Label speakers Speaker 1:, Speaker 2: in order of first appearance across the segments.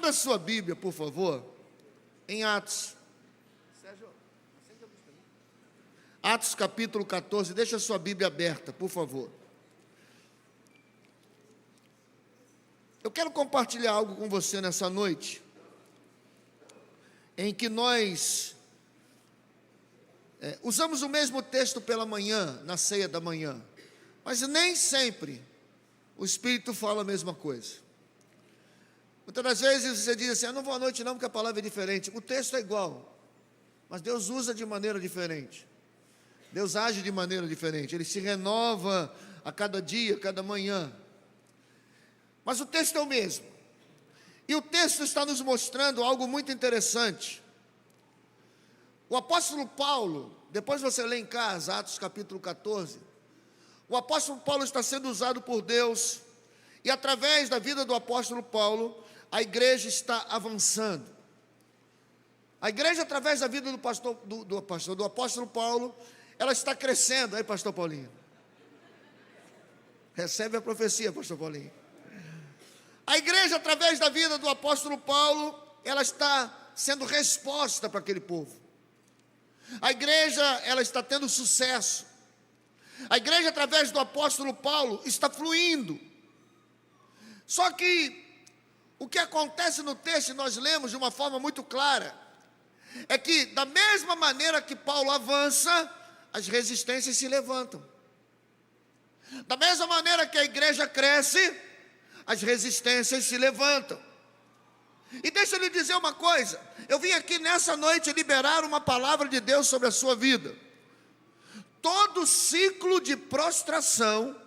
Speaker 1: Abra sua Bíblia, por favor, em Atos. Atos capítulo 14, deixa a sua Bíblia aberta, por favor. Eu quero compartilhar algo com você nessa noite, em que nós usamos o mesmo texto pela manhã, na ceia da manhã, mas nem sempre o Espírito fala a mesma coisa. Muitas das vezes você diz assim, eu não vou à noite não, porque a palavra é diferente. O texto é igual, mas Deus usa de maneira diferente. Deus age de maneira diferente, Ele se renova a cada dia, a cada manhã. Mas o texto é o mesmo. E o texto está nos mostrando algo muito interessante. O apóstolo Paulo, depois você lê em casa, Atos capítulo 14, o apóstolo Paulo está sendo usado por Deus, e através da vida do apóstolo Paulo, a igreja está avançando. A igreja, através da vida do apóstolo Paulo, ela está crescendo. Aí, pastor Paulinho, recebe a profecia, pastor Paulinho. A igreja, através da vida do apóstolo Paulo, ela está sendo resposta para aquele povo. A igreja, ela está tendo sucesso. A igreja, através do apóstolo Paulo, está fluindo. Só que o que acontece no texto, e nós lemos de uma forma muito clara, é que da mesma maneira que Paulo avança, as resistências se levantam. Da mesma maneira que a igreja cresce, as resistências se levantam. E deixa eu lhe dizer uma coisa, eu vim aqui nessa noite liberar uma palavra de Deus sobre a sua vida. Todo ciclo de prostração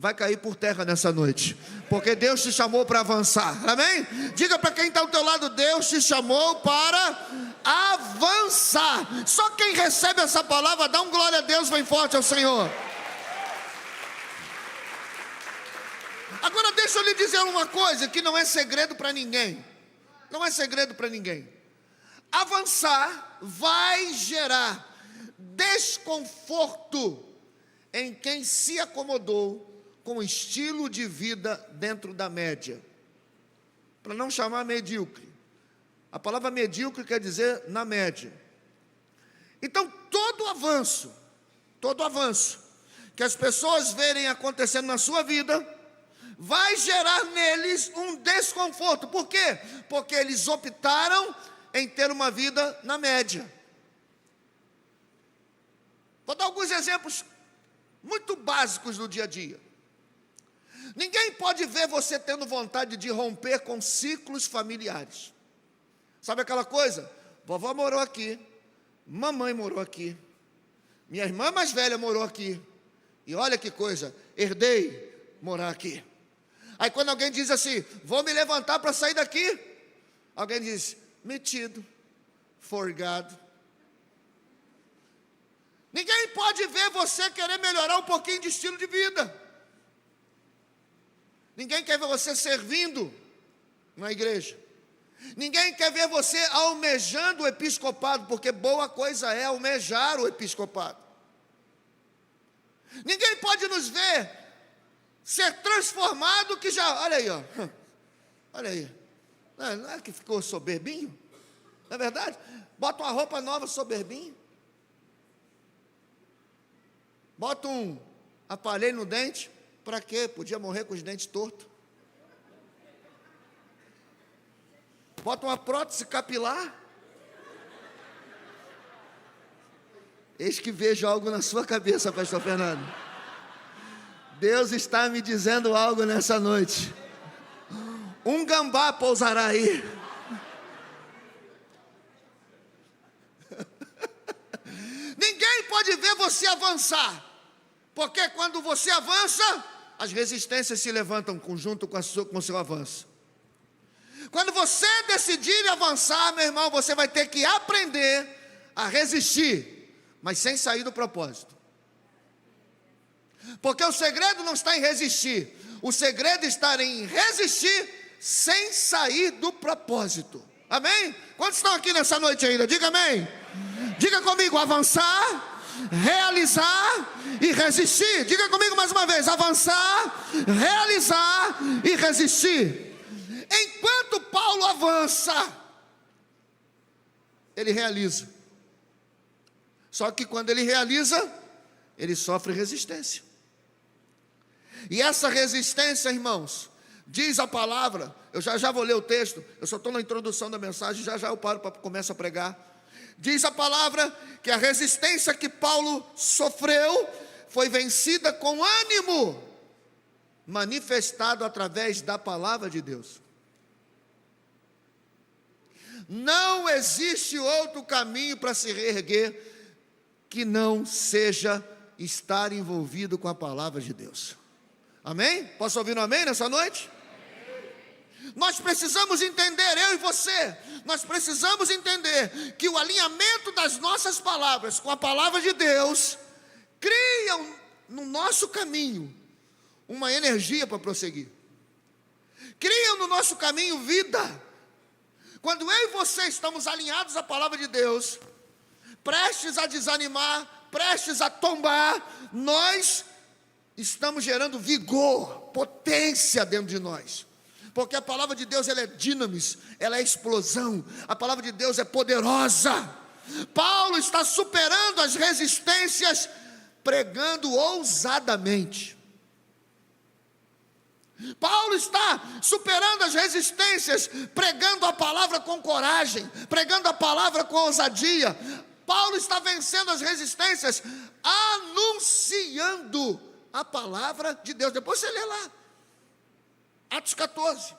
Speaker 1: vai cair por terra nessa noite, porque Deus te chamou para avançar, amém? Diga para quem está ao teu lado, Deus te chamou para avançar. Só quem recebe essa palavra, dá um glória a Deus bem forte ao Senhor. Agora deixa eu lhe dizer uma coisa que não é segredo para ninguém. Não é segredo para ninguém. Avançar vai gerar desconforto em quem se acomodou com o estilo de vida dentro da média. Para não chamar medíocre. A palavra medíocre quer dizer na média. Então todo avanço que as pessoas verem acontecendo na sua vida, vai gerar neles um desconforto. Por quê? Porque eles optaram em ter uma vida na média. Vou dar alguns exemplos muito básicos do dia a dia. Ninguém pode ver você tendo vontade de romper com ciclos familiares. Sabe aquela coisa? Vovó morou aqui, mamãe morou aqui, minha irmã mais velha morou aqui, e olha que coisa, herdei morar aqui. Aí quando alguém diz assim, vou me levantar para sair daqui, alguém diz, metido, forgado. Ninguém pode ver você querer melhorar um pouquinho de estilo de vida. Ninguém quer ver você servindo na igreja. Ninguém quer ver você almejando o episcopado, porque boa coisa é almejar o episcopado. Ninguém pode nos ver ser transformado que já, olha aí, ó. Olha aí. Não é que ficou soberbinho? Não é verdade? Bota uma roupa nova, soberbinho. Bota um aparelho no dente. Para quê? Podia morrer com os dentes tortos. Bota uma prótese capilar. Eis que vejo algo na sua cabeça, pastor Fernando. Deus está me dizendo algo nessa noite. Um gambá pousará aí. Ninguém pode ver você avançar, porque quando você avança, as resistências se levantam junto com o seu avanço. Quando você decidir avançar, meu irmão, você vai ter que aprender a resistir, mas sem sair do propósito. Porque o segredo não está em resistir, o segredo está em resistir sem sair do propósito. Amém? Quantos estão aqui nessa noite ainda? Diga amém. Diga comigo, avançar, realizar e resistir. Diga comigo mais uma vez, avançar, realizar e resistir. Enquanto Paulo avança, ele realiza. Só que quando ele realiza, ele sofre resistência. E essa resistência, irmãos, diz a palavra, eu já vou ler o texto, eu só estou na introdução da mensagem, já eu paro para começar a pregar. Diz a palavra que a resistência que Paulo sofreu foi vencida com ânimo, manifestado através da palavra de Deus. Não existe outro caminho para se reerguer que não seja estar envolvido com a palavra de Deus. Amém? Posso ouvir um amém nessa noite? Nós precisamos entender, eu e você, nós precisamos entender que o alinhamento das nossas palavras com a palavra de Deus criam no nosso caminho uma energia para prosseguir. Criam no nosso caminho vida. Quando eu e você estamos alinhados à palavra de Deus, prestes a desanimar, prestes a tombar, nós estamos gerando vigor, potência dentro de nós. Porque a palavra de Deus, ela é dinamis, ela é explosão. A palavra de Deus é poderosa. Paulo está superando as resistências, pregando ousadamente. Paulo está superando as resistências, pregando a palavra com coragem, pregando a palavra com ousadia. Paulo está vencendo as resistências, anunciando a palavra de Deus. Depois você lê lá, Atos 14.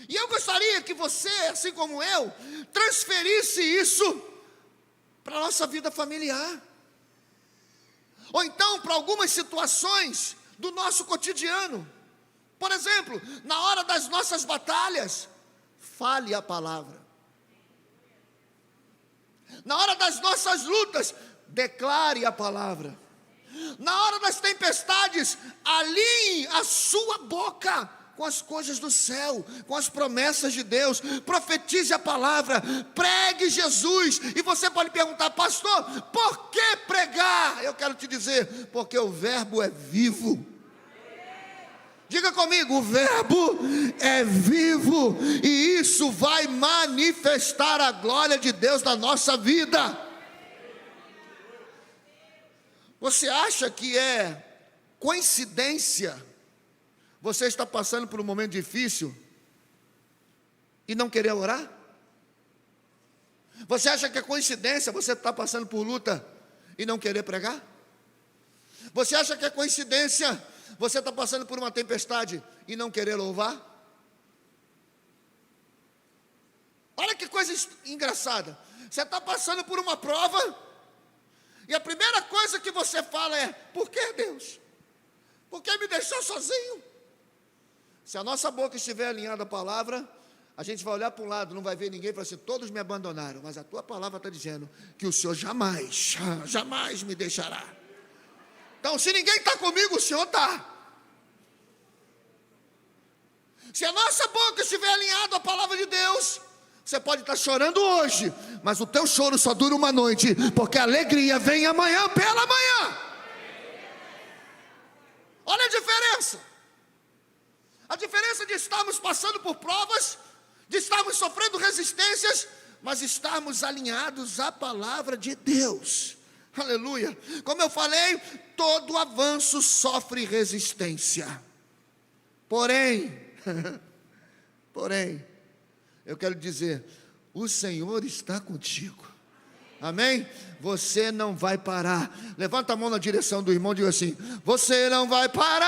Speaker 1: E eu gostaria que você, assim como eu, transferisse isso para a nossa vida familiar. Ou então para algumas situações do nosso cotidiano. Por exemplo, na hora das nossas batalhas, fale a palavra. Na hora das nossas lutas, declare a palavra. Na hora das tempestades, alinhe a sua boca com as coisas do céu, com as promessas de Deus. Profetize a palavra, pregue Jesus. E você pode perguntar: pastor, por que pregar? Eu quero te dizer, porque o verbo é vivo. Diga comigo: o verbo é vivo, e isso vai manifestar a glória de Deus na nossa vida. Você acha que é coincidência você estar passando por um momento difícil e não querer orar? Você acha que é coincidência você estar passando por luta e não querer pregar? Você acha que é coincidência você estar passando por uma tempestade e não querer louvar? Olha que coisa engraçada. Você está passando por uma prova e a primeira coisa que você fala é: por que, Deus? Por que me deixou sozinho? Se a nossa boca estiver alinhada à palavra, a gente vai olhar para um lado, não vai ver ninguém e falar assim: todos me abandonaram. Mas a tua palavra está dizendo que o Senhor jamais me deixará. Então, se ninguém está comigo, o Senhor está. Se a nossa boca estiver alinhada à palavra de Deus, você pode estar chorando hoje, mas o teu choro só dura uma noite, porque a alegria vem amanhã pela manhã. Olha a diferença. A diferença de estarmos passando por provas, de estarmos sofrendo resistências, mas estarmos alinhados à palavra de Deus. Aleluia. Como eu falei, todo avanço sofre resistência. Porém, eu quero dizer, o Senhor está contigo. Amém? Você não vai parar. Levanta a mão na direção do irmão e diga assim: você não vai parar.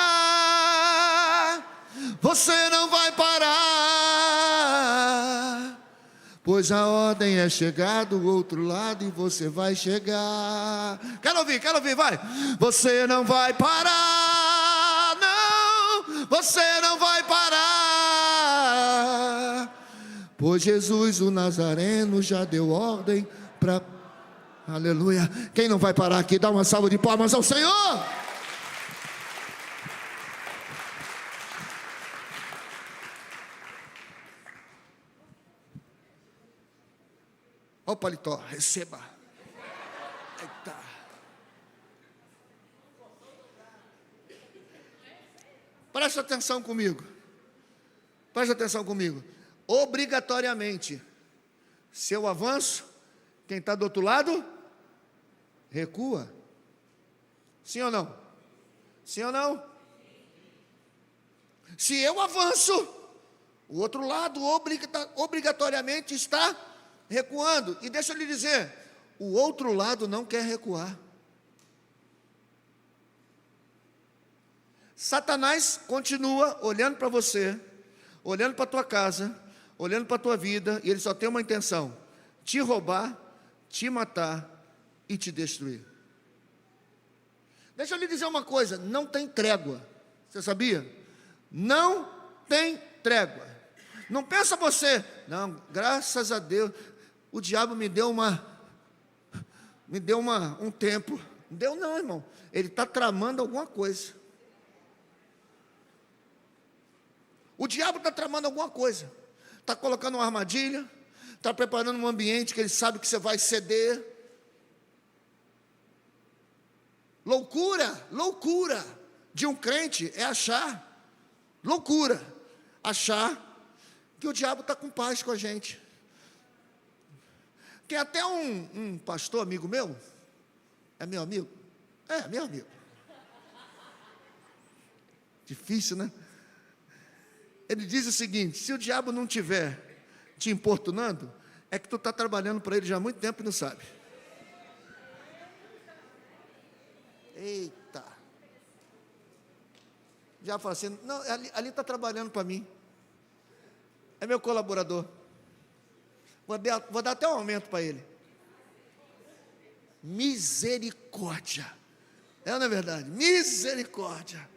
Speaker 1: Você não vai parar. Pois a ordem é chegar do outro lado e você vai chegar. Quero ouvir, vai. Você não vai parar. Não, você não vai parar. Pois Jesus, o Nazareno, já deu ordem para... Aleluia. Quem não vai parar aqui? Dá uma salva de palmas ao Senhor. Ó o paletó, receba. Eita. Presta atenção comigo. Preste atenção comigo. Obrigatoriamente, se eu avanço, quem está do outro lado, recua. Sim ou não? Sim ou não? Se eu avanço, o outro lado obrigatoriamente está recuando. E deixa eu lhe dizer, o outro lado não quer recuar. Satanás continua olhando para você, olhando para a tua casa, olhando para a tua vida, e ele só tem uma intenção: te roubar, te matar e te destruir. Deixa eu lhe dizer uma coisa, não tem trégua. Você sabia? Não tem trégua. Não pensa você, não, graças a Deus, o diabo me deu um tempo. Não deu não, irmão. Ele está tramando alguma coisa. O diabo está tramando alguma coisa. Está colocando uma armadilha, está preparando um ambiente que ele sabe que você vai ceder. Loucura de um crente é achar que o diabo está com paz com a gente. Tem até um pastor amigo meu, é meu amigo? É, meu amigo. Difícil, né? Ele diz o seguinte: se o diabo não estiver te importunando, é que tu está trabalhando para ele já há muito tempo e não sabe. Eita. Já fala assim, não, ali está trabalhando para mim. É meu colaborador. Vou dar até um aumento para ele. Misericórdia. Não é verdade? Misericórdia.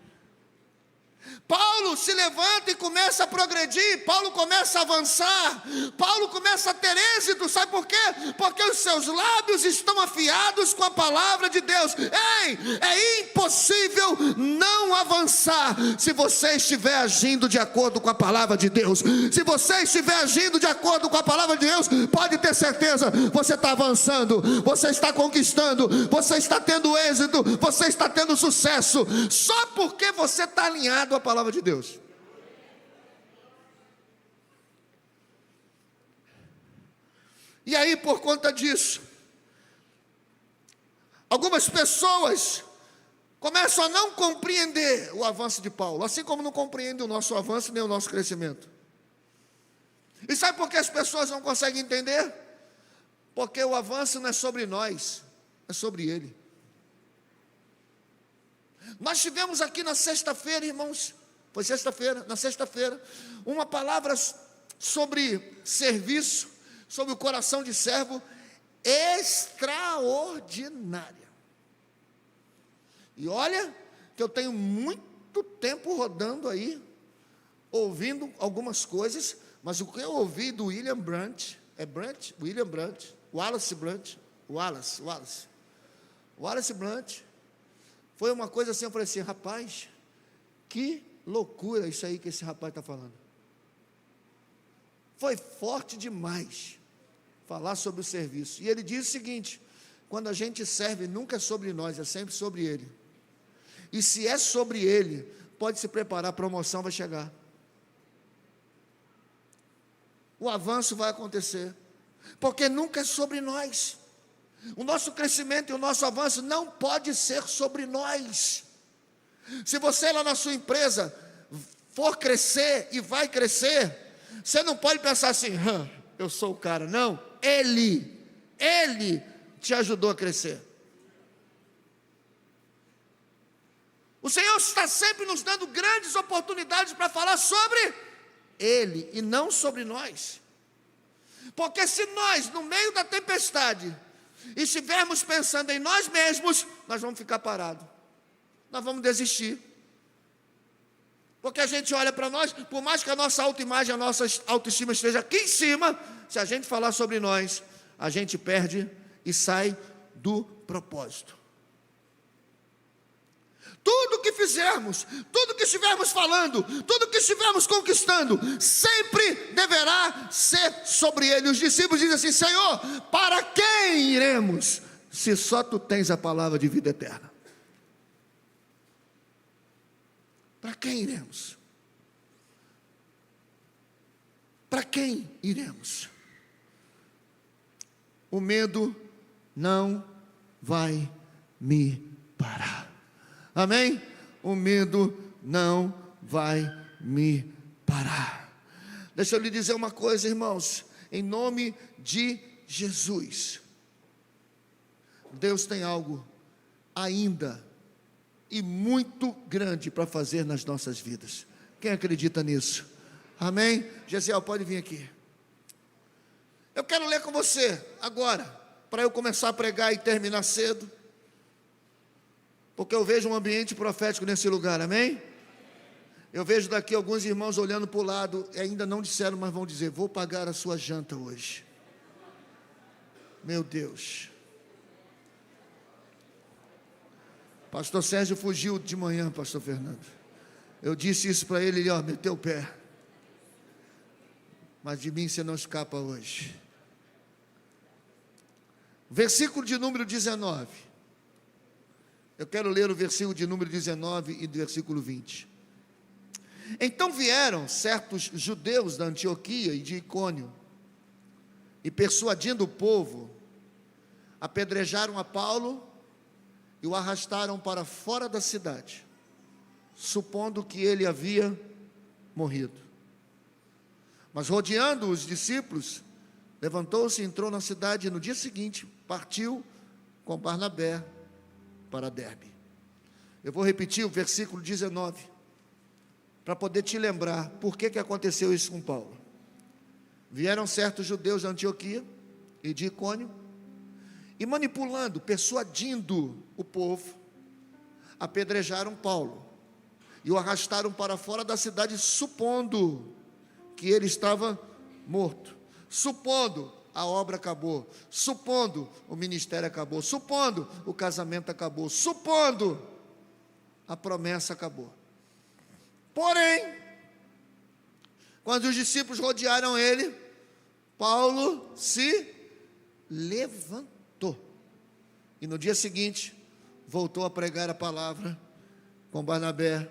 Speaker 1: Paulo se levanta e começa a progredir, Paulo começa a avançar, Paulo começa a ter êxito, sabe por quê? Porque os seus lábios estão afiados com a palavra de Deus. Ei, é impossível não avançar se você estiver agindo de acordo com a palavra de Deus. Se você estiver agindo de acordo com a palavra de Deus, pode ter certeza, você está avançando, você está conquistando, você está tendo êxito, você está tendo sucesso, só porque você está alinhado à palavra de Deus. E aí, por conta disso, algumas pessoas começam a não compreender o avanço de Paulo, assim como não compreendem o nosso avanço nem o nosso crescimento. E sabe por que as pessoas não conseguem entender? Porque o avanço não é sobre nós, é sobre ele. Nós tivemos aqui na sexta-feira, irmãos, foi sexta-feira, na sexta-feira, uma palavra sobre serviço, sobre o coração de servo, extraordinária. E olha, que eu tenho muito tempo rodando aí, ouvindo algumas coisas, mas o que eu ouvi do William Brandt, Wallace Brandt, foi uma coisa assim, eu falei assim, rapaz, que loucura isso aí que esse rapaz está falando. Foi forte demais falar sobre o serviço. E ele diz o seguinte: quando a gente serve, nunca é sobre nós, é sempre sobre ele. E se é sobre ele, pode se preparar, a promoção vai chegar. O avanço vai acontecer, porque nunca é sobre nós. O nosso crescimento e o nosso avanço não pode ser sobre nós. Se você lá na sua empresa for crescer e vai crescer, você não pode pensar assim, eu sou o cara. Não, Ele te ajudou a crescer. O Senhor está sempre nos dando grandes oportunidades para falar sobre Ele e não sobre nós. Porque se nós, no meio da tempestade, estivermos pensando em nós mesmos, nós vamos ficar parados. Nós vamos desistir. Porque a gente olha para nós, por mais que a nossa autoimagem, a nossa autoestima esteja aqui em cima, se a gente falar sobre nós, a gente perde e sai do propósito. Tudo que fizermos, tudo que estivermos falando, tudo que estivermos conquistando, sempre deverá ser sobre Ele. Os discípulos dizem assim: Senhor, para quem iremos, se só Tu tens a palavra de vida eterna? Para quem iremos? para quem iremos? O medo não vai me parar. Amém? O medo não vai me parar. Deixa eu lhe dizer uma coisa, irmãos. Em nome de Jesus, Deus tem algo ainda e muito grande para fazer nas nossas vidas. Quem acredita nisso? Amém? Gesiel, pode vir aqui. Eu quero ler com você agora, para eu começar a pregar e terminar cedo, porque eu vejo um ambiente profético nesse lugar, amém? Eu vejo daqui alguns irmãos olhando para o lado, e ainda não disseram, mas vão dizer: vou pagar a sua janta hoje. Meu Deus. Pastor Sérgio fugiu de manhã, pastor Fernando. Eu disse isso para ele, ele meteu o pé. Mas de mim você não escapa hoje. Versículo de número 19. Eu quero ler o versículo de número 19 e do versículo 20. Então vieram certos judeus da Antioquia e de Icônio, e persuadindo o povo, apedrejaram a Paulo e o arrastaram para fora da cidade, supondo que ele havia morrido. Mas rodeando os discípulos, levantou-se e entrou na cidade, e no dia seguinte partiu com Barnabé para Derbe. Eu vou repetir o versículo 19, para poder te lembrar por que aconteceu isso com Paulo. Vieram certos judeus da Antioquia e de Icônio, e manipulando, persuadindo o povo, apedrejaram Paulo e o arrastaram para fora da cidade, supondo que ele estava morto, supondo a obra acabou, supondo o ministério acabou, supondo o casamento acabou, supondo a promessa acabou. Porém, quando os discípulos rodearam ele, Paulo se levantou e no dia seguinte voltou a pregar a palavra com Barnabé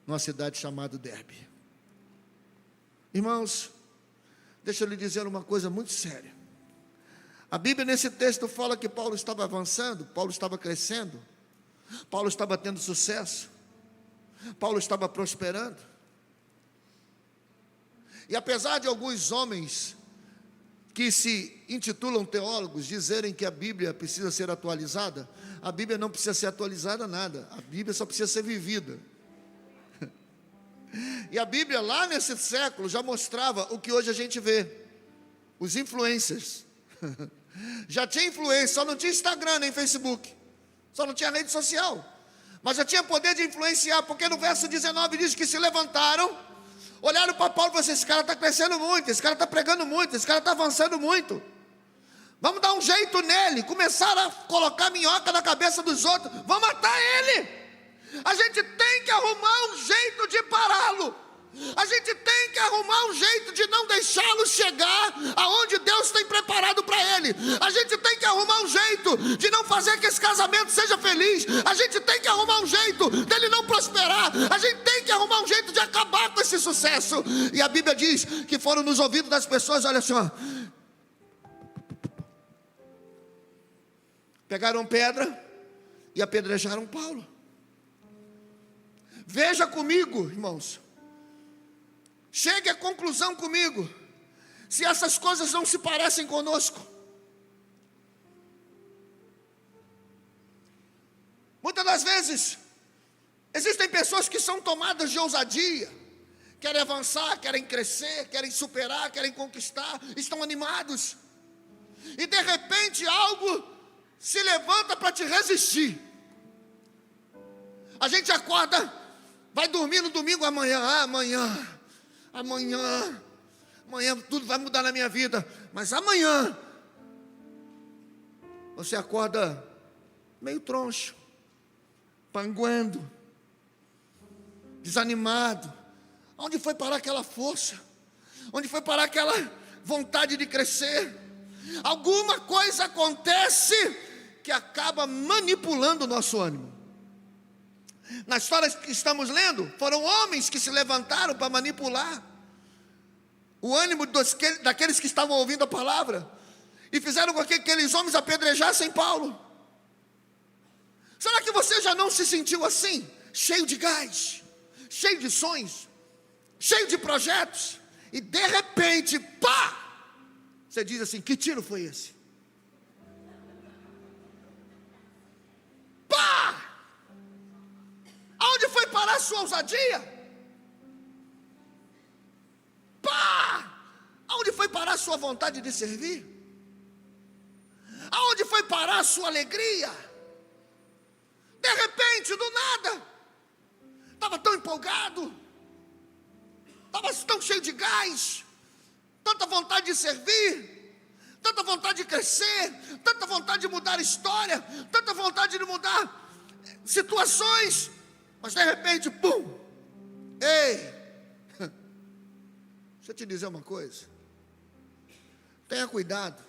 Speaker 1: numa cidade chamada Derbe. Irmãos, deixa eu lhe dizer uma coisa muito séria. A Bíblia nesse texto fala que Paulo estava avançando, Paulo estava crescendo, Paulo estava tendo sucesso, Paulo estava prosperando. E apesar de alguns homens que se intitulam teólogos dizerem que a Bíblia precisa ser atualizada, a Bíblia não precisa ser atualizada nada, a Bíblia só precisa ser vivida. E a Bíblia lá nesse século já mostrava o que hoje a gente vê, os influencers. Já tinha influência, só não tinha Instagram nem Facebook, só não tinha rede social, mas já tinha poder de influenciar, porque no verso 19 diz que se levantaram, olharam para Paulo e falaram assim: esse cara está crescendo muito, esse cara está pregando muito, esse cara está avançando muito, vamos dar um jeito nele. Começaram a colocar minhoca na cabeça dos outros, vamos matar ele. A gente tem que arrumar um jeito de pará-lo, a gente tem que arrumar um jeito de não deixá-lo chegar aonde Deus tem preparado para ele, a gente tem que arrumar um jeito de não fazer que esse casamento seja feliz, a gente tem que arrumar um jeito dele não prosperar, a gente tem que arrumar um jeito de acabar com esse sucesso. E a Bíblia diz que foram nos ouvidos das pessoas, olha assim, pegaram pedra e apedrejaram Paulo. Veja comigo, irmãos, chegue à conclusão comigo, se essas coisas não se parecem conosco. Muitas das vezes, existem pessoas que são tomadas de ousadia, querem avançar, querem crescer, querem superar, querem conquistar, estão animados, e de repente algo se levanta para te resistir. A gente acorda, vai dormir no domingo, amanhã tudo vai mudar na minha vida. Mas amanhã você acorda meio troncho, panguando, desanimado. Onde foi parar aquela força? Onde foi parar aquela vontade de crescer? Alguma coisa acontece que acaba manipulando o nosso ânimo. Na história que estamos lendo, foram homens que se levantaram para manipular o ânimo daqueles que estavam ouvindo a palavra, e fizeram com que aqueles homens apedrejassem Paulo. Será que você já não se sentiu assim? Cheio de gás, cheio de sonhos, cheio de projetos, e de repente, pá! Você diz assim: que tiro foi esse? Pá! Aonde foi parar a sua ousadia? Pá! Aonde foi parar a sua vontade de servir? Aonde foi parar a sua alegria? De repente, do nada, estava tão empolgado, estava tão cheio de gás, tanta vontade de servir, tanta vontade de crescer, tanta vontade de mudar a história, tanta vontade de mudar situações, mas de repente, pum! Ei! Deixa eu te dizer uma coisa. Tenha cuidado.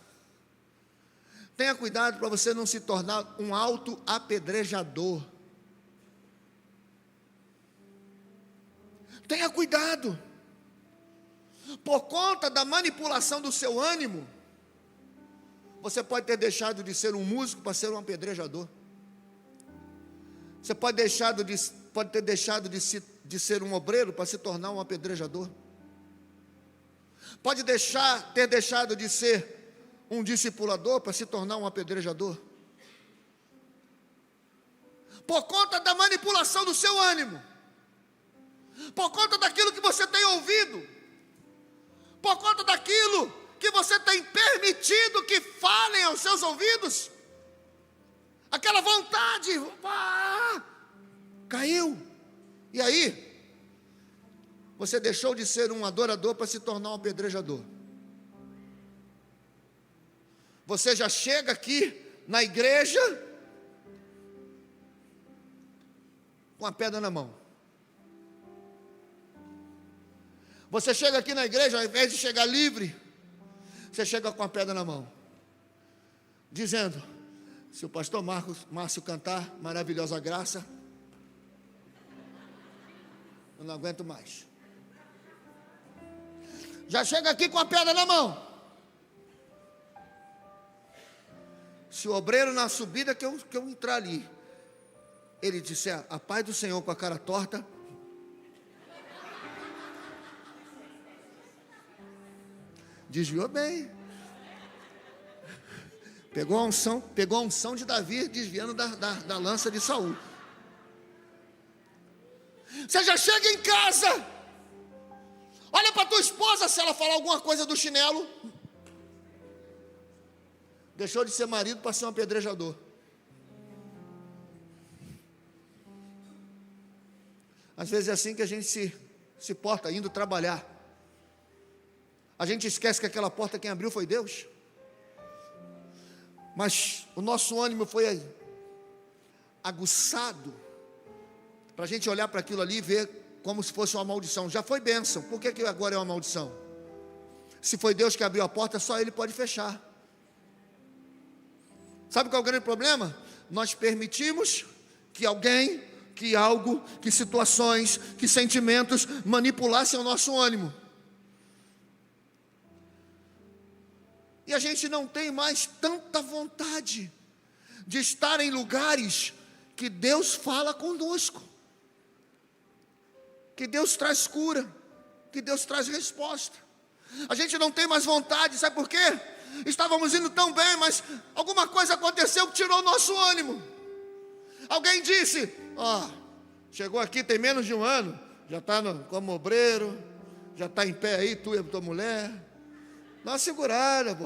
Speaker 1: Tenha cuidado para você não se tornar um auto-apedrejador. Tenha cuidado. Por conta da manipulação do seu ânimo, você pode ter deixado de ser um músico para ser um apedrejador. Você pode ter deixado de ser um obreiro para se tornar um apedrejador. Pode ter deixado de ser um discipulador para se tornar um apedrejador. Por conta da manipulação do seu ânimo, por conta daquilo que você tem ouvido, por conta daquilo que você tem permitido que falem aos seus ouvidos, aquela vontade, caiu. E aí, você deixou de ser um adorador para se tornar um apedrejador. Você já chega aqui na igreja com a pedra na mão. Você chega aqui na igreja, ao invés de chegar livre, você chega com a pedra na mão, dizendo: se o pastor Márcio cantar Maravilhosa Graça, eu não aguento mais. Já chega aqui com a pedra na mão. Se o obreiro na subida que eu entrar ali, ele disser a paz do Senhor com a cara torta, desviou bem. Pegou a unção de Davi, desviando da lança de Saul. Você já chega em casa, olha para tua esposa, se ela falar alguma coisa do chinelo, deixou de ser marido para ser um apedrejador. Às vezes é assim que a gente se porta, indo trabalhar. A gente esquece que aquela porta quem abriu foi Deus. Mas o nosso ânimo foi aguçado para a gente olhar para aquilo ali e ver como se fosse uma maldição. Já foi bênção, por que agora é uma maldição? Se foi Deus que abriu a porta, só Ele pode fechar. Sabe qual é o grande problema? Nós permitimos que alguém, que algo, que situações, que sentimentos manipulassem o nosso ânimo. E a gente não tem mais tanta vontade de estar em lugares que Deus fala conosco, que Deus traz cura, que Deus traz resposta. A gente não tem mais vontade, sabe por quê? Estávamos indo tão bem, mas alguma coisa aconteceu que tirou o nosso ânimo. Alguém disse: chegou aqui tem menos de um ano, já está como obreiro, já está em pé aí, tu e a tua mulher. Dá uma segurada, pô,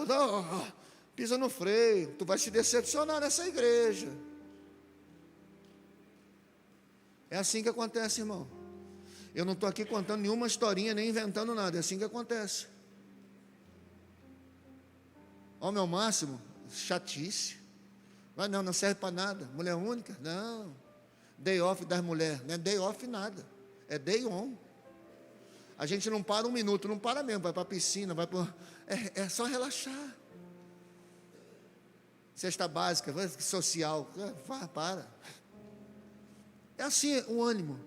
Speaker 1: pisa no freio, tu vai se decepcionar nessa igreja. É assim que acontece, irmão. Eu não estou aqui contando nenhuma historinha, nem inventando nada, é assim que acontece. Ao meu máximo, chatice. Mas não serve para nada. Mulher única? Não. Day off das mulheres. Não é day off nada. É day on. A gente não para um minuto, não para mesmo. Vai para a piscina, vai para... É só relaxar. Cesta básica, social. Para. É assim o ânimo.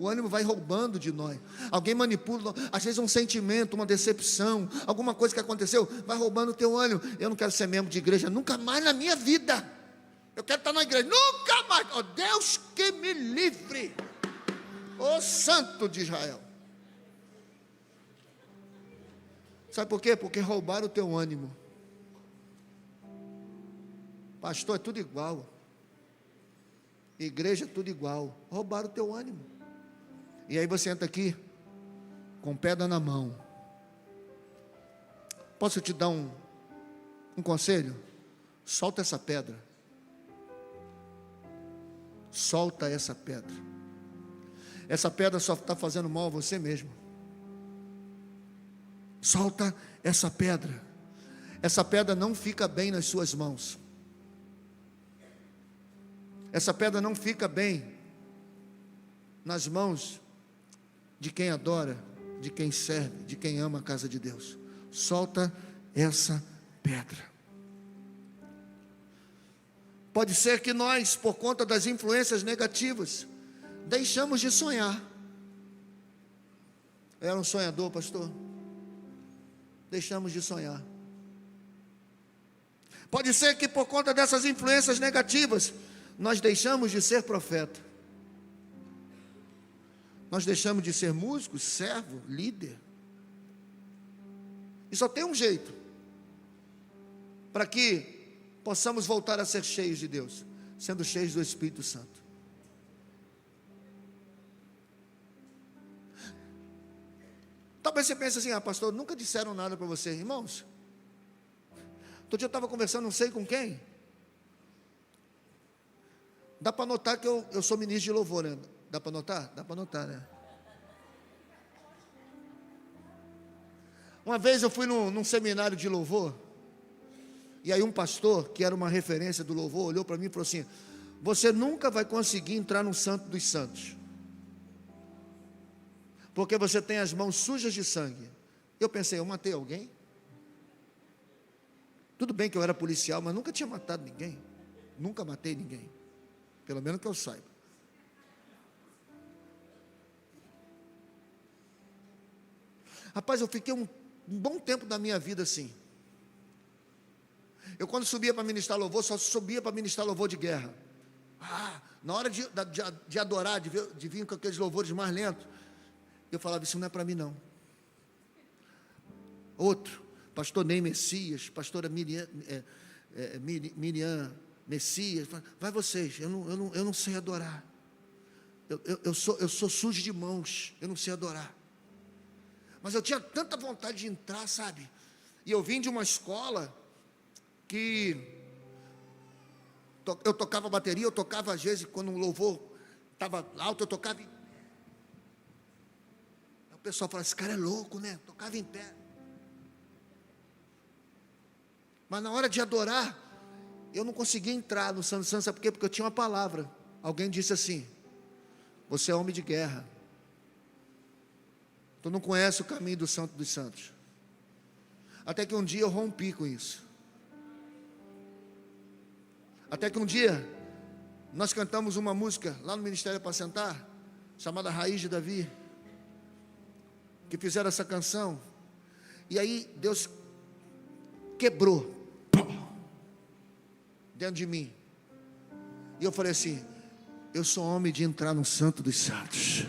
Speaker 1: O ânimo vai roubando de nós. Alguém manipula, às vezes um sentimento, uma decepção, alguma coisa que aconteceu, vai roubando o teu ânimo. Eu não quero ser membro de igreja nunca mais na minha vida. Eu quero estar na igreja, nunca mais. Oh, Deus que me livre. Ô Santo de Israel. Sabe por quê? Porque roubaram o teu ânimo. Pastor, é tudo igual. Igreja é tudo igual. Roubaram o teu ânimo. E aí você entra aqui com pedra na mão. Posso te dar um conselho? Solta essa pedra. Solta essa pedra. Essa pedra só está fazendo mal a você mesmo. Solta essa pedra. Essa pedra não fica bem nas suas mãos. Essa pedra não fica bem nas mãos de quem adora, de quem serve, de quem ama a casa de Deus. Solta essa pedra. Pode ser que nós, por conta das influências negativas, deixamos de sonhar. Eu era um sonhador, pastor. Deixamos de sonhar. Pode ser que por conta dessas influências negativas, nós deixamos de ser profeta. Nós deixamos de ser músico, servo, líder. E só tem um jeito para que possamos voltar a ser cheios de Deus, sendo cheios do Espírito Santo. Talvez você pense assim: pastor, nunca disseram nada para você. Irmãos, outro dia eu estava conversando, não sei com quem. Dá para notar que eu sou ministro de louvor, né? Dá para notar? Dá para notar, né? Uma vez eu fui num seminário de louvor, e aí um pastor, que era uma referência do louvor, olhou para mim e falou assim: você nunca vai conseguir entrar no Santo dos Santos, porque você tem as mãos sujas de sangue. Eu pensei: eu matei alguém? Tudo bem que eu era policial, mas nunca tinha matado ninguém. Nunca matei ninguém, pelo menos que eu saiba. Rapaz, eu fiquei um bom tempo da minha vida assim. Eu, quando subia para ministrar louvor, só subia para ministrar louvor de guerra. Na hora de adorar, de vir com aqueles louvores mais lentos, eu falava: isso não é para mim não. Outro, pastor Ney Messias, pastora Miriam Messias, vai vocês, eu não sei adorar. Eu sou sujo de mãos, eu não sei adorar. Mas eu tinha tanta vontade de entrar, sabe? E eu vim de uma escola que eu tocava bateria, eu tocava às vezes, quando um louvor estava alto, eu tocava. O pessoal falava: esse cara é louco, né? Tocava em pé. Mas na hora de adorar, eu não conseguia entrar no Santo Santo, sabe por quê? Porque eu tinha uma palavra. Alguém disse assim: você é homem de guerra. Tu não conhece o caminho do Santo dos Santos. Até que um dia eu rompi com isso. Até que um dia nós cantamos uma música lá no Ministério Apacentar, chamada Raiz de Davi, que fizeram essa canção. E aí Deus quebrou dentro de mim. E eu falei assim: eu sou homem de entrar no Santo dos Santos.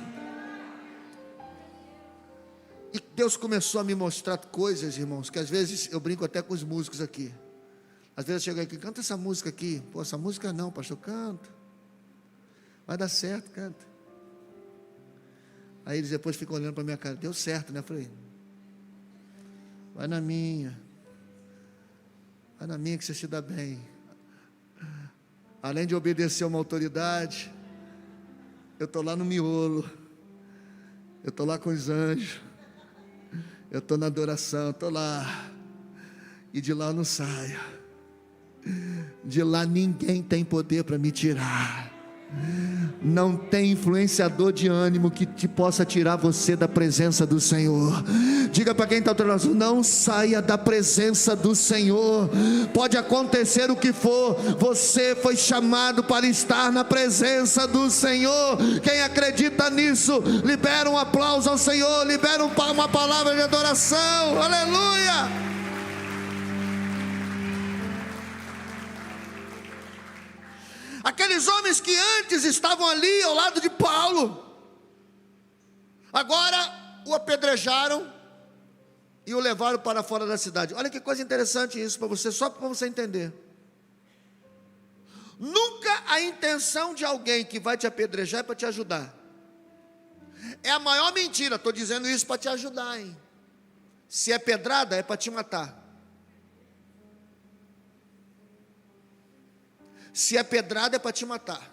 Speaker 1: E Deus começou a me mostrar coisas, irmãos, que às vezes eu brinco até com os músicos aqui. Às vezes eu chego aqui: canta essa música aqui. Pô, essa música não, pastor, canto. Vai dar certo, canta. Aí eles depois ficam olhando para a minha cara: deu certo, né? Eu falei: vai na minha que você se dá bem. Além de obedecer a uma autoridade, eu estou lá no miolo, eu estou lá com os anjos, eu estou na adoração, estou lá, e de lá eu não saio. De lá ninguém tem poder para me tirar. Não tem influenciador de ânimo que te possa tirar você da presença do Senhor. Diga para quem está ao teu lado: não saia da presença do Senhor. Pode acontecer o que for, você foi chamado para estar na presença do Senhor. Quem acredita nisso, libera um aplauso ao Senhor, libera uma palavra de adoração. Aleluia! Aqueles homens que antes estavam ali ao lado de Paulo, agora o apedrejaram e o levaram para fora da cidade. Olha que coisa interessante isso para você, só para você entender. Nunca a intenção de alguém que vai te apedrejar é para te ajudar. É a maior mentira. Estou dizendo isso para te ajudar, hein? Se é pedrada, é para te matar. Se é pedrada, é para te matar.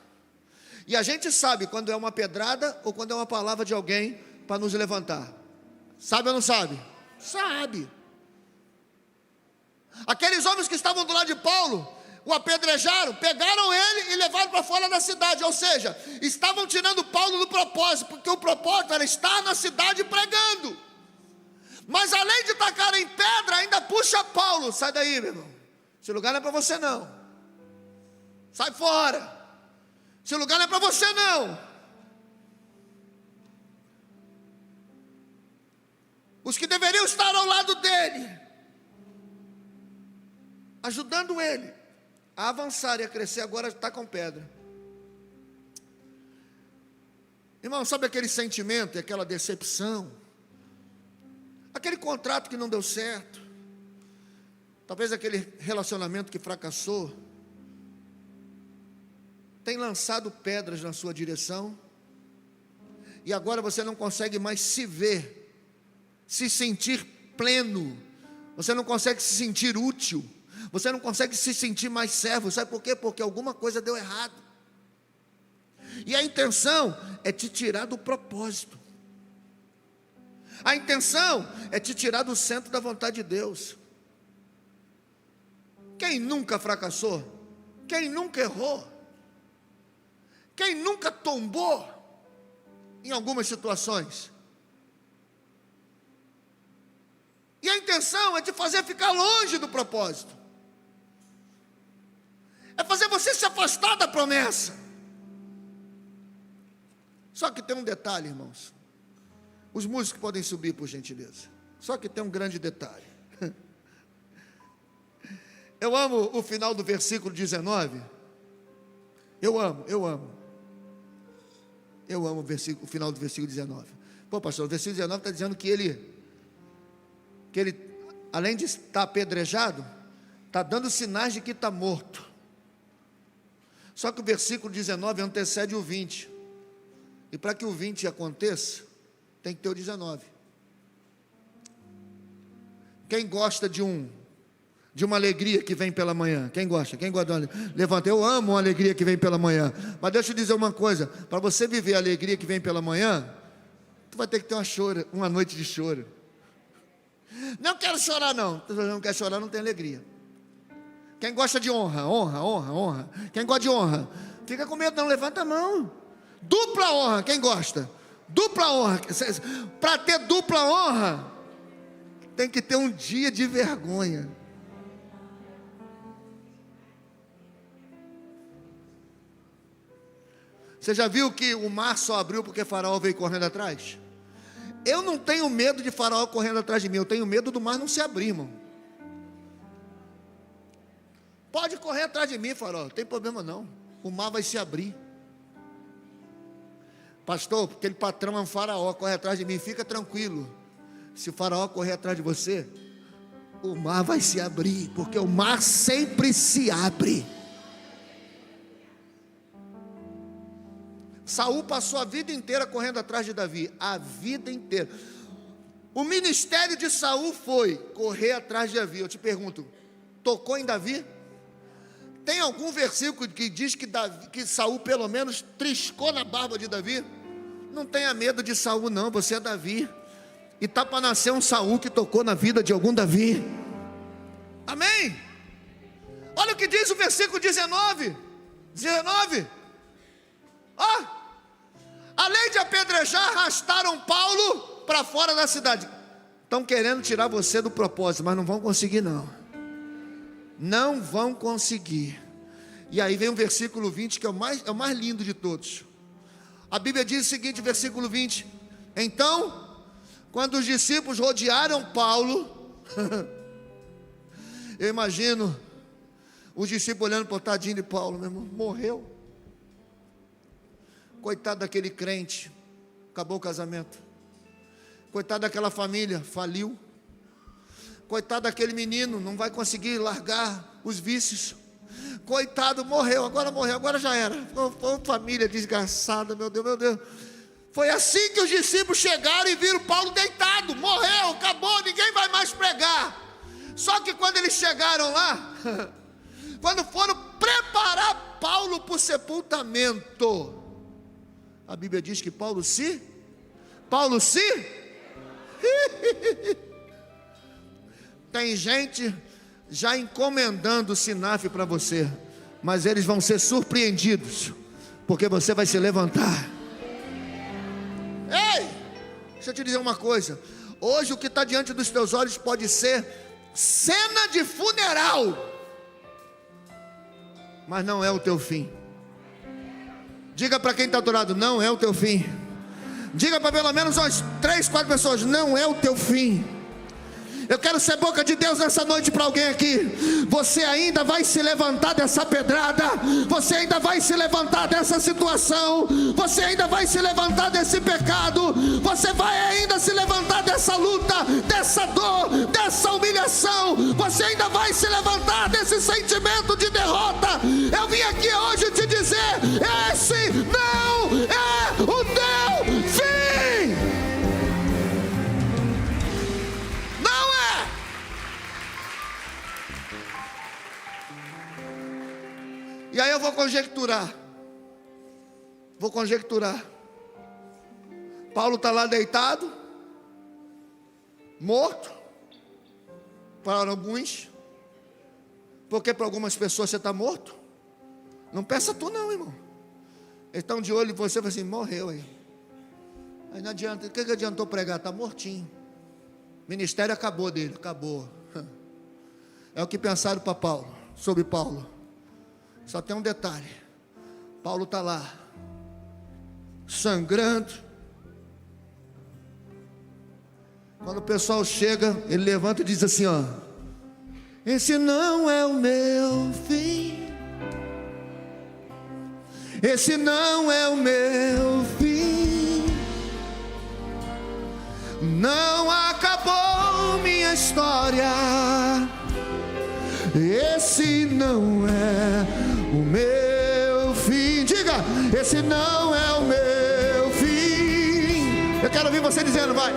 Speaker 1: E a gente sabe quando é uma pedrada ou quando é uma palavra de alguém para nos levantar. Sabe ou não sabe? Sabe. Aqueles homens que estavam do lado de Paulo o apedrejaram, pegaram ele e levaram para fora da cidade. Ou seja, estavam tirando Paulo do propósito, porque o propósito era estar na cidade pregando. Mas além de tacarem pedra, ainda puxa Paulo: sai daí, meu irmão, esse lugar não é para você não. Sai fora, esse lugar não é para você não. Os que deveriam estar ao lado dele, ajudando ele a avançar e a crescer, agora está com pedra. Irmão, sabe aquele sentimento e aquela decepção? Aquele contrato que não deu certo, talvez aquele relacionamento que fracassou, tem lançado pedras na sua direção, e agora você não consegue mais se ver, se sentir pleno, você não consegue se sentir útil, você não consegue se sentir mais servo. Sabe por quê? Porque alguma coisa deu errado, e a intenção é te tirar do propósito, a intenção é te tirar do centro da vontade de Deus. Quem nunca fracassou? Quem nunca errou? Quem nunca tombou em algumas situações? E a intenção é te fazer ficar longe do propósito, é fazer você se afastar da promessa. Só que tem um detalhe, irmãos. Os músicos podem subir, por gentileza. Só que tem um grande detalhe. Eu amo o final do versículo 19. Eu amo o final do versículo 19. Pô, pastor, o versículo 19 está dizendo que ele, além de estar apedrejado, está dando sinais de que está morto. Só que o versículo 19 antecede o 20. E para que o 20 aconteça, tem que ter o 19. Quem gosta de uma alegria que vem pela manhã? Quem gosta? Levanta. Eu amo uma alegria que vem pela manhã. Mas deixa eu dizer uma coisa: para você viver a alegria que vem pela manhã, tu vai ter que ter uma noite de choro. Não quero chorar não. Se você não quer chorar, não tem alegria. Quem gosta de honra? Quem gosta de honra? Fica com medo não, levanta a mão. Dupla honra, quem gosta? Dupla honra. Para ter dupla honra, tem que ter um dia de vergonha. Você já viu que o mar só abriu porque Faraó veio correndo atrás? Eu não tenho medo de Faraó correndo atrás de mim, eu tenho medo do mar não se abrir, irmão. Pode correr atrás de mim, Faraó, não tem problema não, o mar vai se abrir. Pastor, aquele patrão é um Faraó, corre atrás de mim, fica tranquilo. Se o Faraó correr atrás de você, o mar vai se abrir, porque o mar sempre se abre. Saul passou a vida inteira correndo atrás de Davi, a vida inteira. O ministério de Saul foi correr atrás de Davi. Eu te pergunto, tocou em Davi? Tem algum versículo que diz que Saul pelo menos triscou na barba de Davi? Não tenha medo de Saul não, você é Davi. E está para nascer um Saul que tocou na vida de algum Davi. Amém? Olha o que diz o versículo 19. Além de apedrejar, arrastaram Paulo para fora da cidade. Estão querendo tirar você do propósito, mas não vão conseguir não. Não vão conseguir. E aí vem o versículo 20, que é o mais lindo de todos. A Bíblia diz o seguinte, versículo 20: então, quando os discípulos rodearam Paulo, eu imagino os discípulos olhando para o tadinho de Paulo, meu irmão, morreu. Coitado daquele crente, acabou o casamento. Coitado daquela família, faliu. Coitado daquele menino, não vai conseguir largar os vícios. Coitado, morreu, agora já era. Foi família desgraçada, meu Deus, meu Deus. Foi assim que os discípulos chegaram e viram Paulo deitado. Morreu, acabou, ninguém vai mais pregar. Só que quando eles chegaram lá, quando foram preparar Paulo para o sepultamento, a Bíblia diz que Paulo se tem gente já encomendando o Sinaf para você, mas eles vão ser surpreendidos, porque você vai se levantar. Ei, deixa eu te dizer uma coisa. Hoje o que está diante dos teus olhos pode ser cena de funeral, mas não é o teu fim. Diga para quem está do lado, não é o teu fim. Diga para pelo menos umas 3, 4 pessoas, não é o teu fim. Eu quero ser boca de Deus nessa noite para alguém aqui. Você ainda vai se levantar dessa pedrada. Você ainda vai se levantar dessa situação. Você ainda vai se levantar desse pecado. Você vai ainda se levantar dessa luta, dessa dor, dessa humilhação. Você ainda vai se levantar desse sentimento de derrota. Eu vim aqui hoje te dizer: esse não é o teu fim. E aí eu vou conjecturar. Paulo está lá deitado, morto, para alguns, porque para algumas pessoas você está morto. Não peça tu não, irmão. Eles estão de olho em você e falam assim: morreu aí. Aí não adianta, o que adiantou pregar? Está mortinho. O ministério acabou dele, acabou. É o que pensaram para Paulo, sobre Paulo. Só tem um detalhe: Paulo está lá, sangrando. Quando o pessoal chega, ele levanta e diz assim: ó, esse não é o meu fim. Esse não é o meu fim. Não acabou minha história. Esse não é o meu fim. Diga, esse não é o meu fim. Eu quero ouvir você dizendo, vai.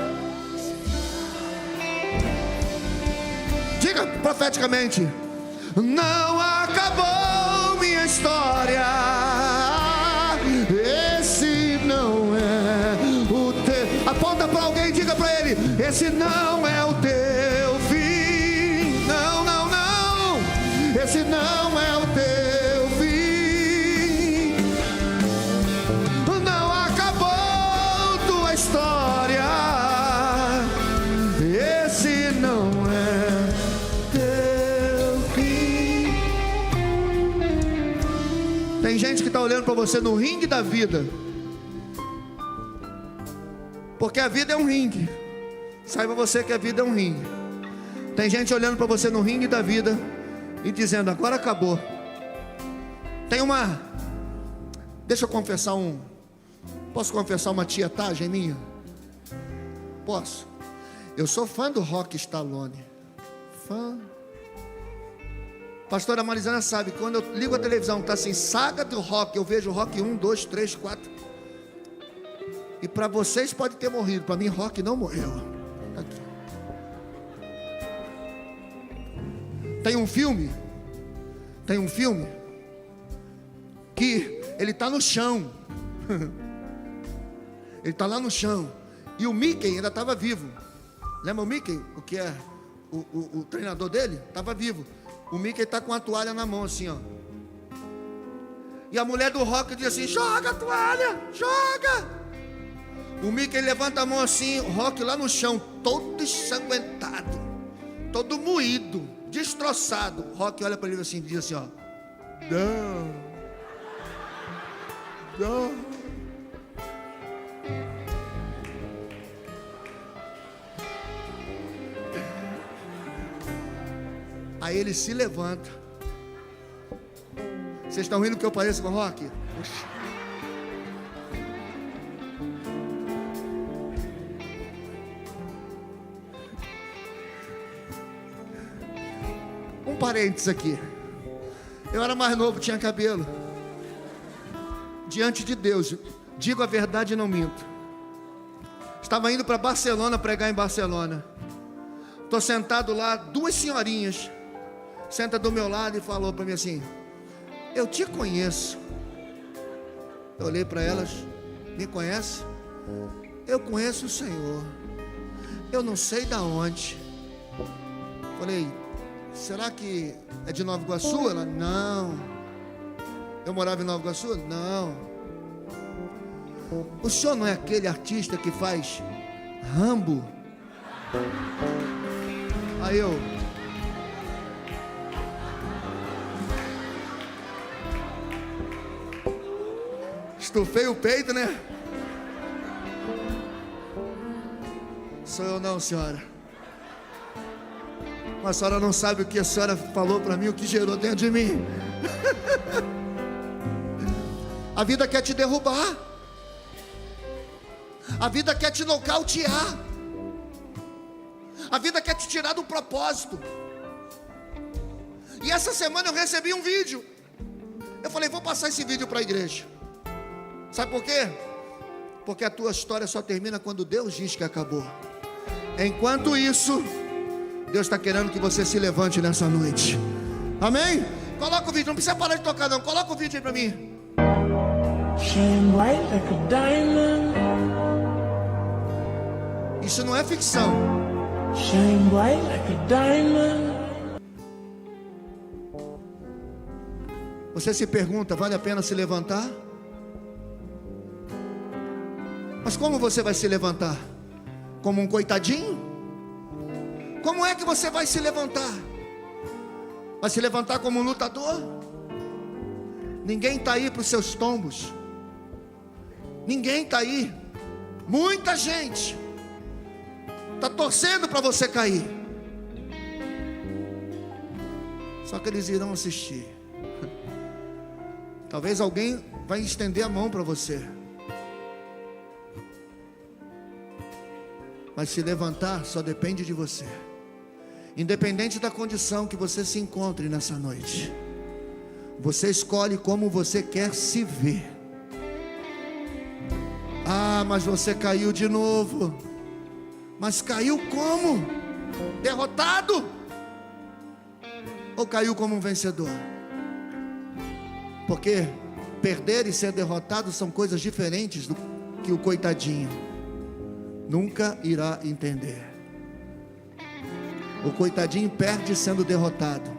Speaker 1: Diga profeticamente: não acabou minha história. Esse não é o teu. Aponta para alguém e diga para ele: esse não é o teu fim. Não, não, não. Esse não é o teu fim. Não acabou tua história. Esse não é teu fim. Tem gente que está olhando para você no ringue da vida, porque a vida é um ringue. Saiba você que a vida é um ringue. Tem gente olhando para você no ringue da vida e dizendo: agora acabou. Deixa eu confessar posso confessar uma tietagem minha? Posso. Eu sou fã do Rock Stallone. Fã. Pastora Marizana sabe, quando eu ligo a televisão, está assim, saga do Rock, eu vejo Rock 1, 2, 3, 4. E para vocês pode ter morrido, para mim Rock não morreu. Aqui. Tem um filme que ele está no chão. Ele está lá no chão. E o Mickey ainda estava vivo. Lembra o Mickey? O que é o treinador dele? Estava vivo. O Mickey está com a toalha na mão assim, ó. E a mulher do Rock diz assim: joga a toalha, joga. O Mickey levanta a mão assim, o Rock lá no chão, todo ensanguentado, todo moído, destroçado. O Rock olha para ele assim e diz assim, ó: não, não. Aí ele se levanta. Vocês estão rindo que eu pareço com o Rock? Um parênteses aqui. Eu era mais novo, tinha cabelo. Diante de Deus, digo a verdade e não minto. Estava indo para Barcelona, pregar em Barcelona. Estou sentado lá, duas senhorinhas senta do meu lado e falou para mim assim: eu te conheço. Eu olhei para elas: me conhece? Eu conheço o Senhor. Eu não sei da onde. Falei: será que é de Nova Iguaçu? Ela: não. Eu morava em Nova Iguaçu? Não. O senhor não é aquele artista que faz Rambo? Aí eu: estufei o peito, né? Sou eu não, senhora. Mas a senhora não sabe o que a senhora falou para mim, o que gerou dentro de mim. A vida quer te derrubar. A vida quer te nocautear. A vida quer te tirar do propósito. E essa semana eu recebi um vídeo. Eu falei: vou passar esse vídeo para a igreja. Sabe por quê? Porque a tua história só termina quando Deus diz que acabou. Enquanto isso, Deus está querendo que você se levante nessa noite. Amém? Coloca o vídeo, não precisa parar de tocar não. Coloca o vídeo aí para mim.
Speaker 2: Shine bright like a diamond.
Speaker 1: Isso não é ficção.
Speaker 2: Shine bright like a diamond.
Speaker 1: Você se pergunta: vale a pena se levantar? Mas como você vai se levantar? Como um coitadinho? Como é que você vai se levantar? Vai se levantar como um lutador? Ninguém está aí para os seus tombos. Ninguém está aí. Muita gente está torcendo para você cair. Só que eles irão assistir. Talvez alguém vai estender a mão para você. Mas se levantar só depende de você. Independente da condição que você se encontre nessa noite, você escolhe como você quer se ver. Ah, mas você caiu de novo. Mas caiu como? Derrotado? Ou caiu como um vencedor? Porque perder e ser derrotado são coisas diferentes do que o coitadinho nunca irá entender. O coitadinho perde sendo derrotado.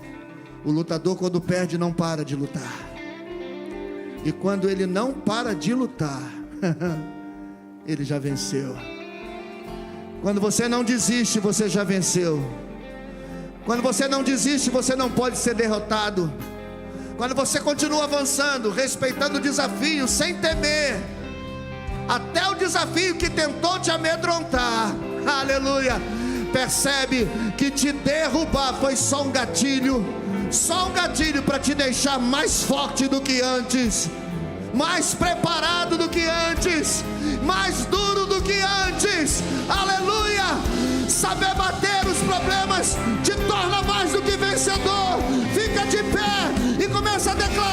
Speaker 1: O lutador, quando perde, não para de lutar. E quando ele não para de lutar, ele já venceu. Quando você não desiste, você já venceu. Quando você não desiste, você não pode ser derrotado. Quando você continua avançando, respeitando o desafio, sem temer, até o desafio que tentou te amedrontar, aleluia, percebe que te derrubar foi só um gatilho para te deixar mais forte do que antes, mais preparado do que antes, mais duro do que antes, aleluia. Saber bater os problemas te torna mais do que vencedor. Fica de pé e começa a declarar: